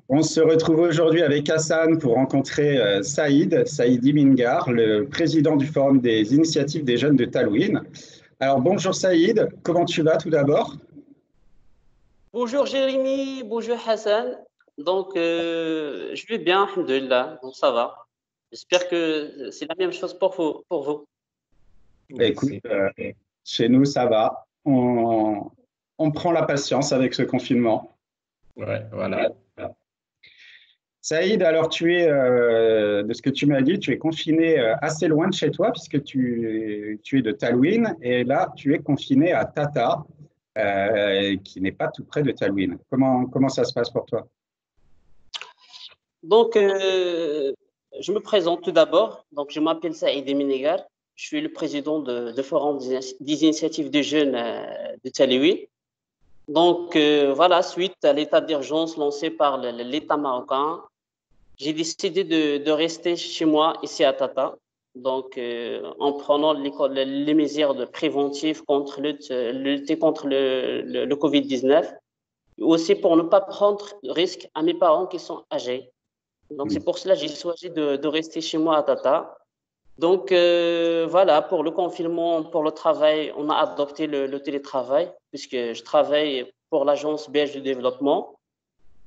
On se retrouve aujourd'hui avec Hassan pour rencontrer Saïd Imingar, le président du Forum des initiatives des jeunes de Talouine. Alors bonjour Saïd, comment tu vas tout d'abord? Bonjour Jérémy, bonjour Hassan. Je vais bien, alhamdoulilah, donc ça va. J'espère que c'est la même chose pour vous. Écoute, Merci. chez nous ça va. On prend la patience avec ce confinement. Ouais, voilà. Saïd, alors de ce que tu m'as dit, tu es confiné assez loin de chez toi puisque tu es de Talouine et là tu es confiné à Tata, qui n'est pas tout près de Talouine. Comment ça se passe pour toi? Donc, euh, je me présente tout d'abord. Donc, je m'appelle Saïd Eminagar. Je suis le président de Forum des initiatives des jeunes de Taléwi. Voilà, suite à l'état d'urgence lancé par l'État marocain, j'ai décidé de rester chez moi ici à Tata, en prenant les mesures préventives contre lutter contre le Covid-19, aussi pour ne pas prendre de risque à mes parents qui sont âgés. Donc, c'est pour cela que j'ai choisi de rester chez moi à Tata. Voilà, pour le confinement, pour le travail, on a adopté le télétravail, puisque je travaille pour l'Agence belge de développement.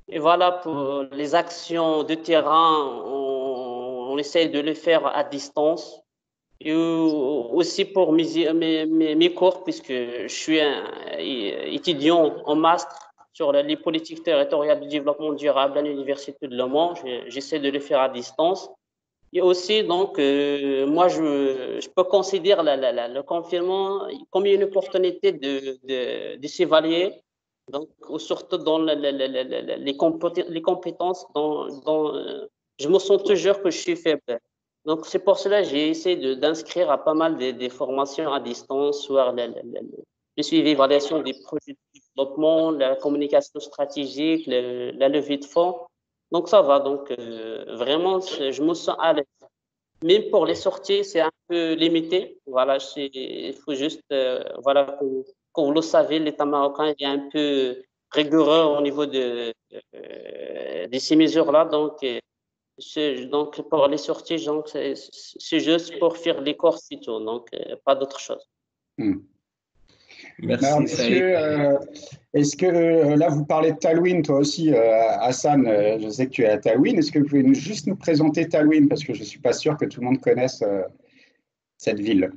Et voilà, pour les actions de terrain, on essaye de les faire à distance. Et aussi pour mes cours, puisque je suis un étudiant en master sur les politiques territoriales de développement durable à l'Université de Le Mans, j'essaie de les faire à distance. Et aussi, moi, je peux considérer le confinement comme une opportunité de s'évaluer, surtout dans les compétences dont je me sens toujours que je suis faible. Donc, c'est pour cela que j'ai essayé d'inscrire à pas mal des formations à distance, soit le suivi et évaluation des projets de développement, la communication stratégique, la levée de fonds. Donc, ça va. Vraiment, je me sens à l'aise. Même pour les sorties, c'est un peu limité. Voilà, il faut juste, voilà, que vous le savez, l'État marocain est un peu rigoureux au niveau de ces mesures-là. Pour les sorties, c'est juste pour faire les courses et tout. Pas d'autre chose. Hmm. Alors, Merci, Saïd. messieurs, est-ce que là, vous parlez de Talouine, toi aussi, Hassan, je sais que tu es à Talouine. Est-ce que vous pouvez juste nous présenter Talouine parce que je ne suis pas sûr que tout le monde connaisse cette ville.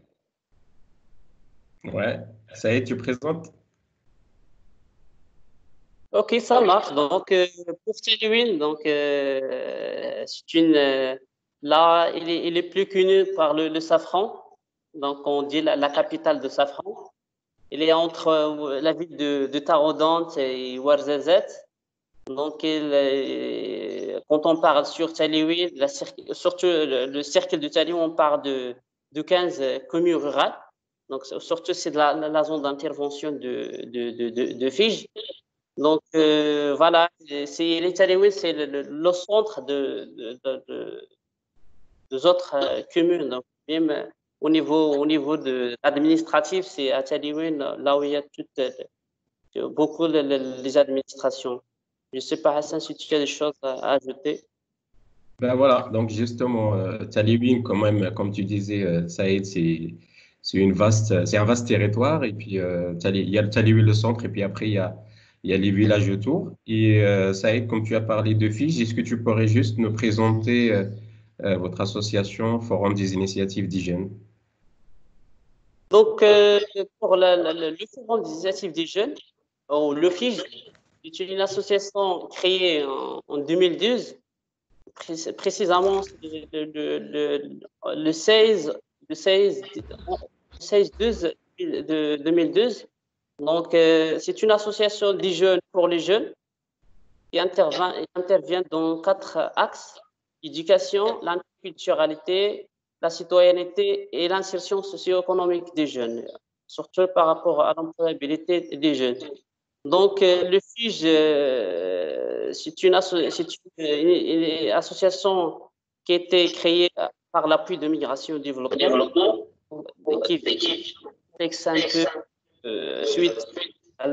Ouais, Saïd, tu présentes? Ok, ça marche. Pour Talouine, c'est une. Là, il est plus connu par le safran. Donc, on dit la capitale de safran. Il est entre la ville de Taroudant et Ouarzazate. Quand on parle sur Taléwi, surtout le cercle de Taléwi, on parle de 15 communes rurales. Donc, surtout, c'est de la zone d'intervention de Fige. Voilà, les Taléwi, c'est le centre des autres communes. Donc, même au niveau administratif, c'est à Taléwi, là où il y a beaucoup les administrations. Je ne sais pas, Hassan, si tu as des choses à ajouter. Ben voilà, donc justement, Tallinn, quand même, comme tu disais, Saïd, c'est un vaste territoire. Et puis, il y a le Tallinn, le centre, et puis après, il y a les villages autour. Et Saïd, comme tu as parlé de Fige, est-ce que tu pourrais juste nous présenter votre association Forum des initiatives d'hygiène? Pour le Forum des initiatives des jeunes, le FIJ, c'est une association créée en 2012, précisément le 16, le 16, 12 de 2012. C'est une association des jeunes pour les jeunes qui intervient dans 4 axes: l'éducation, l'interculturalité, la citoyenneté et l'insertion socio-économique des jeunes, surtout par rapport à l'employabilité des jeunes. Le FIJ, c'est une association qui a été créée par l'appui de Migration et Développement, qui fixe un peu suite à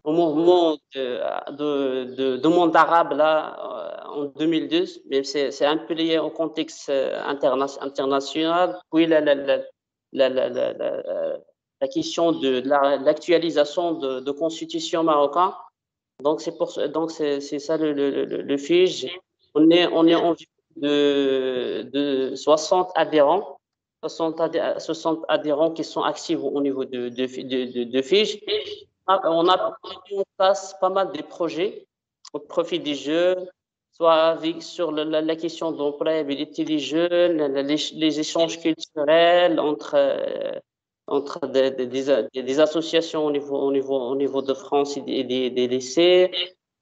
au mouvement de monde arabe là, en 2002, mais c'est un peu lié au contexte international. Puis la question de l'actualisation de constitution marocaine. Donc c'est ça le FIJ. On est environ de 60 adhérents. 60 adhérents qui sont actifs au niveau de FIJ. On a mis en place pas mal de projets au profit des jeunes, soit sur la question de l'employabilité des jeunes, les échanges culturels entre des associations au niveau de France et des lycées.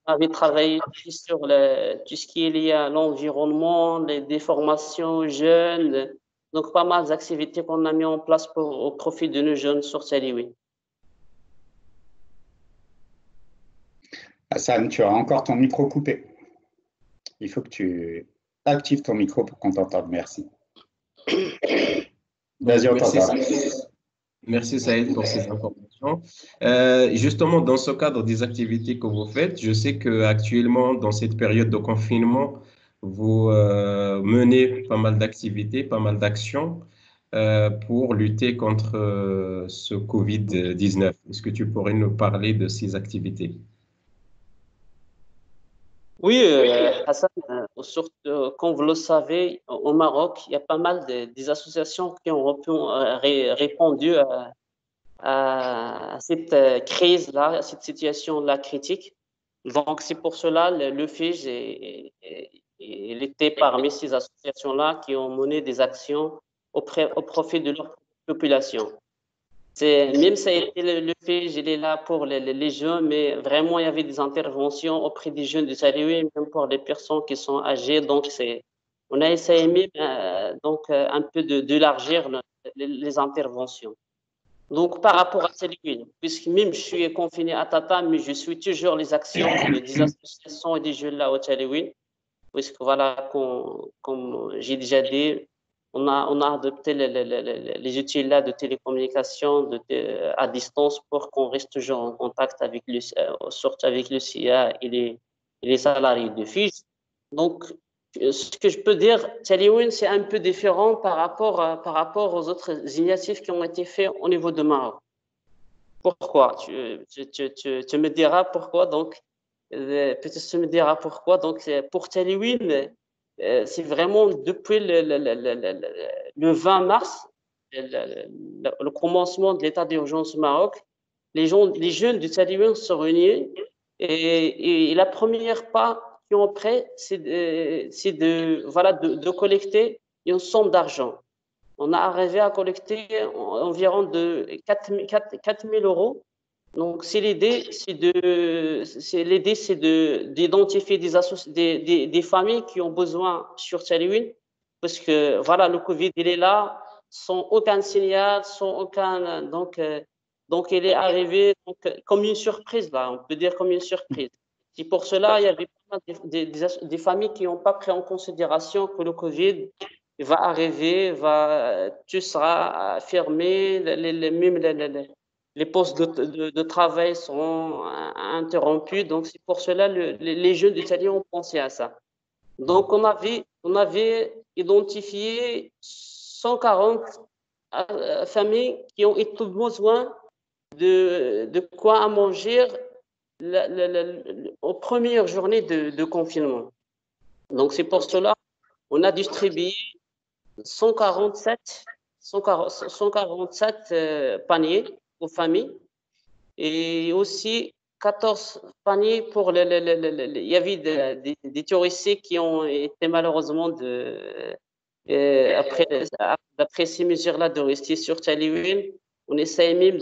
On avait travaillé sur tout ce qui est lié à l'environnement, des formations jeunes, donc pas mal d'activités qu'on a mis en place au profit de nos jeunes sur Saint-Louis. Hassan, tu as encore ton micro coupé. Il faut que tu actives ton micro pour qu'on t'entende. Merci. Vas-y, on t'entend. Merci Saïd pour ces informations. Justement, dans ce cadre des activités que vous faites, je sais qu'actuellement, dans cette période de confinement, vous menez pas mal d'activités, pas mal d'actions pour lutter contre ce Covid-19. Est-ce que tu pourrais nous parler de ces activités? Oui, Hassan, surtout, comme vous le savez, au Maroc, il y a pas mal des associations qui ont répondu à cette crise-là, à cette situation-là critique. Donc, c'est pour cela le FIJ il était parmi ces associations-là qui ont mené des actions au profit de leur population. Même ça a été le FIJ, il est là pour les jeunes, mais vraiment, il y avait des interventions auprès des jeunes de Saint-Louis, même pour les personnes qui sont âgées. Donc, on a essayé même un peu d'élargir les interventions. Donc, par rapport à Saint-Louis, puisque même je suis confiné à Tata, mais je suis toujours les actions des associations et des jeunes là au Saint-Louis, puisque voilà, comme j'ai déjà dit, on a adopté les outils là de télécommunication à distance pour qu'on reste toujours en contact avec surtout avec le CIA et les salariés de FIJ. Donc, ce que je peux dire, Taliwin, c'est un peu différent par rapport aux autres initiatives qui ont été faites au niveau de Maroc. Pourquoi? Tu me diras pourquoi. Donc, peut-être tu me diras pourquoi. Donc, pour Taliwin, c'est vraiment depuis le 20 mars, le commencement de l'état d'urgence au Maroc, les jeunes du Taliban se réunissent et la première pas qu'ils ont pris, c'est de collecter une somme d'argent. On a arrivé à collecter environ de 4 000 euros. Donc, l'idée, c'est d'identifier des familles qui ont besoin sur Saint-Louis, parce que voilà, le Covid, il est là, sans aucun signal, sans aucun. Donc il est arrivé comme une surprise, là, on peut dire comme une surprise. C'est pour cela, il y avait des familles qui n'ont pas pris en considération que le Covid va arriver, tout sera fermé, même les postes de travail seront interrompus. Donc, c'est pour cela les jeunes d'Italie ont pensé à ça. Donc, on avait identifié 140 familles qui ont eu besoin de quoi à manger aux premières journées de confinement. Donc, c'est pour cela qu'on a distribué 147 paniers aux familles et aussi 14 paniers pour il y avait des touristes qui ont été malheureusement après ces mesures-là de rester sur Taliwin. On essaye même,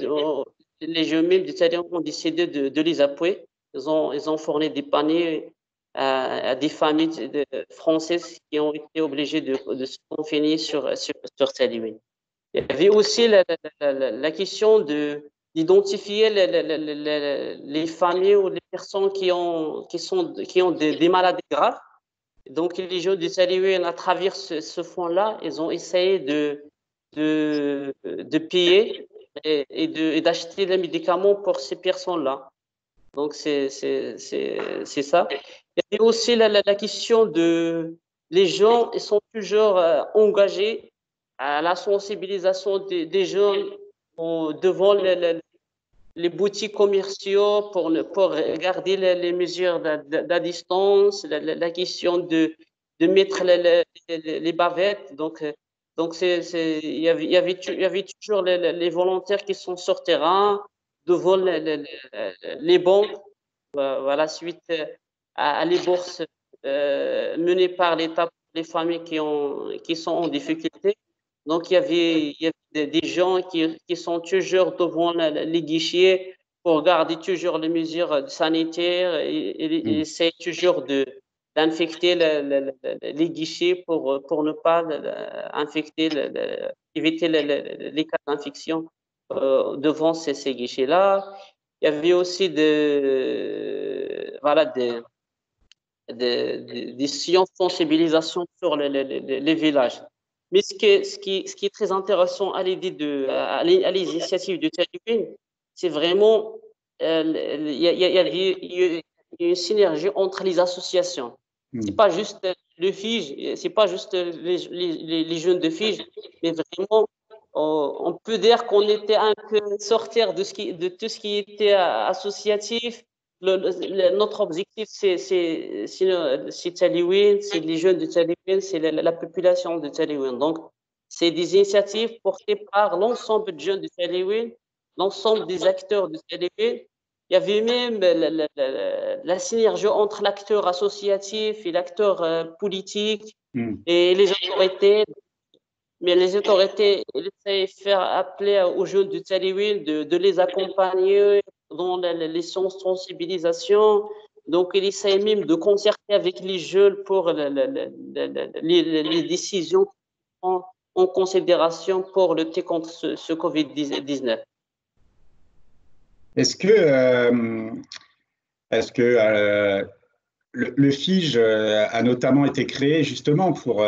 les jeunes même d'Italiens ont décidé de les appuyer. Ils ont fourni des paniers à des familles françaises qui ont été obligées de se confiner sur Taliwin. Il y avait aussi la question d'identifier les familles ou les personnes qui ont des maladies graves. Donc, les jeunes du Saint-Louis, à travers ce fonds-là, ils ont essayé de payer et d'acheter les médicaments pour ces personnes-là. Donc, c'est ça. Il y avait aussi la question de les gens, ils sont toujours engagés à la sensibilisation des jeunes devant les boutiques commerciaux pour garder les mesures de distance, la question de mettre les bavettes. Donc il y avait toujours les volontaires qui sont sur terrain devant les banques, voilà, suite à les bourses menées par l'État pour les familles qui sont en difficulté. Donc, il y avait des gens qui sont toujours devant les guichets pour garder toujours les mesures sanitaires et essayer toujours d'infecter les guichets pour ne pas infecter, éviter les cas d'infection devant ces guichets-là. Il y avait aussi voilà, des sciences de sensibilisation sur les villages. Mais ce qui est très intéressant à l'idée à l'initiative de Taïwan, c'est vraiment il y a une synergie entre les associations. C'est pas juste le FIJ, c'est pas juste les jeunes de FIJ, mais vraiment on peut dire qu'on était un peu sortir de tout ce qui était associatif. Notre objectif, c'est Taïwan, c'est les jeunes de Taïwan, c'est la population de Taïwan. Donc, c'est des initiatives portées par l'ensemble des jeunes de Taïwan, l'ensemble des acteurs de Taïwan. Il y avait même la synergie entre l'acteur associatif et l'acteur politique et les autorités. Mais les autorités essaient de faire appeler aux jeunes de Taïwan de les accompagner dans les séances de sensibilisation. Donc, ils essaient même de concerter avec les jeunes pour les décisions en considération pour lutter contre ce Covid-19. Est-ce que le FIJ a notamment été créé justement pour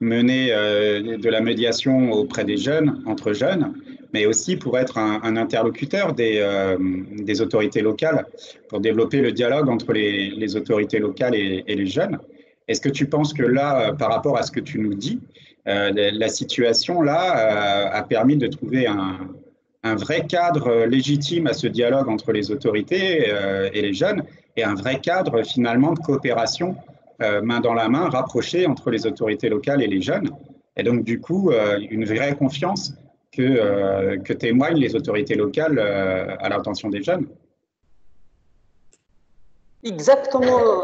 mener de la médiation auprès des jeunes, entre jeunes, mais aussi pour être un interlocuteur des autorités locales, pour développer le dialogue entre les autorités locales et les jeunes. Est-ce que tu penses que là, par rapport à ce que tu nous dis, la situation là a permis de trouver un vrai cadre légitime à ce dialogue entre les autorités et les jeunes, et un vrai cadre finalement de coopération main dans la main, rapprochée entre les autorités locales et les jeunes. Et donc du coup, une vraie confiance que témoignent les autorités locales à l'intention des jeunes. Exactement.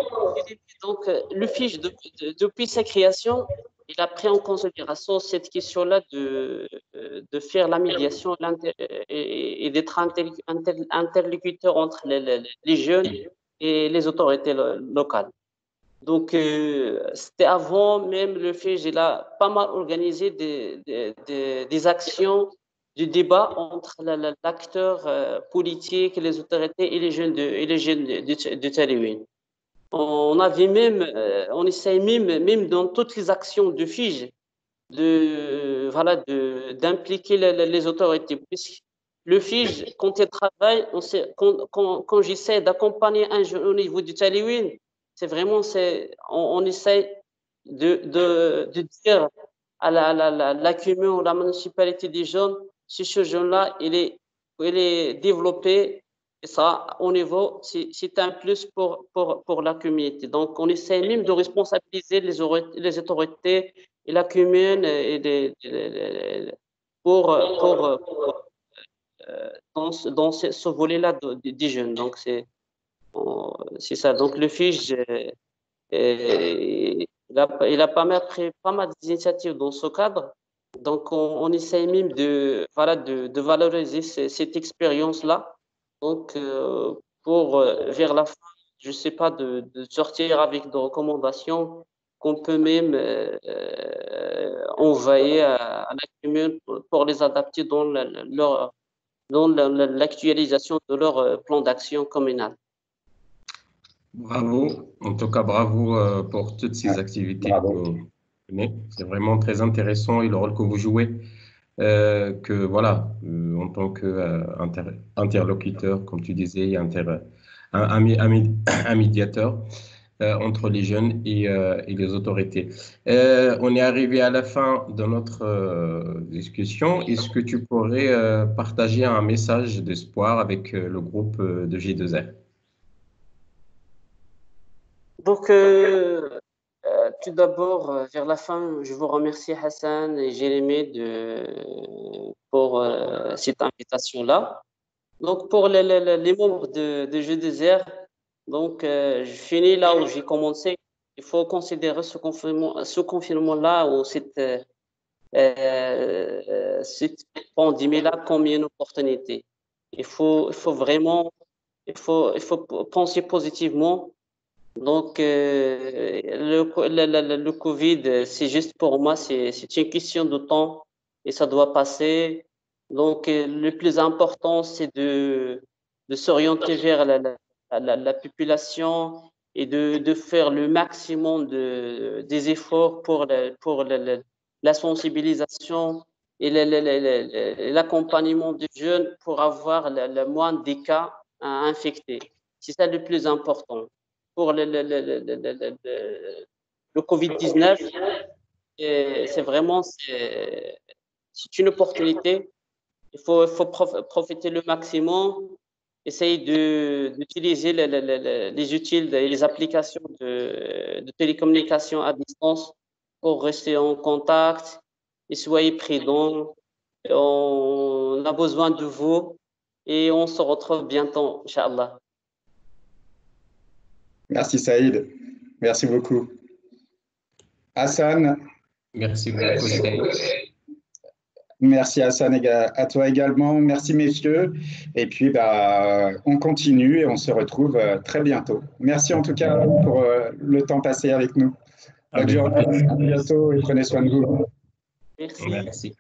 Donc, le FIJ, depuis sa création, il a pris en considération cette question-là de faire la médiation et d'être interlocuteur entre les jeunes et les autorités locales. Donc, c'était avant même le FIJ, il a pas mal organisé des actions du débat entre l'acteur politique, les autorités et les jeunes de Taïwan. On essaye même dans toutes les actions de FIJ d'impliquer les autorités. Puisque le FIJ, quand il travaille, quand j'essaie d'accompagner un jeune au niveau du Taïwan, c'est vraiment, on essaye de dire à la commune ou la municipalité des jeunes, si ce jeune-là, il est développé, et ça, au niveau, c'est un plus pour la communauté. Donc, on essaie même de responsabiliser les autorités et la commune dans ce volet-là des jeunes. Donc, c'est ça. Donc, le FIJ, il a pris pas mal d'initiatives dans ce cadre. Donc, on essaie même de valoriser cette expérience-là. Donc, vers la fin, je ne sais pas, de sortir avec des recommandations qu'on peut même envoyer à la commune pour les adapter dans l'actualisation de leur plan d'action communal. Bravo, en tout cas bravo pour toutes ces activités que vous menez. C'est vraiment très intéressant et le rôle que vous jouez, en tant qu'interlocuteur, comme tu disais, un médiateur entre les jeunes et les autorités. On est arrivé à la fin de notre discussion. Est-ce que tu pourrais partager un message d'espoir avec le groupe de G2R? Donc, tout d'abord, vers la fin, je vous remercie Hassan et Jérémy pour cette invitation-là. Donc, pour les membres de Jeux des Airs, donc, je finis là où j'ai commencé. Il faut considérer ce confinement-là ou cette pandémie-là comme une opportunité. Il faut vraiment, il faut penser positivement. Donc, le Covid, c'est juste pour moi, c'est une question de temps et ça doit passer. Donc, le plus important, c'est de s'orienter vers la population et de faire le maximum des efforts pour la sensibilisation et l'accompagnement des jeunes pour avoir le moins de cas à infecter. C'est ça le plus important. Pour le Covid-19, c'est vraiment c'est une opportunité. Il faut profiter le maximum, essayer d'utiliser les utiles et les applications de télécommunication à distance pour rester en contact et soyez prudents. On a besoin de vous et on se retrouve bientôt, Inch'Allah. Merci Saïd, merci beaucoup. Hassan. Merci beaucoup, Saïd. Merci Hassan, à toi également. Merci messieurs. Et puis, on continue et on se retrouve très bientôt. Merci en tout cas pour le temps passé avec nous. Bonne journée, à bientôt et prenez soin de vous. Merci. Merci.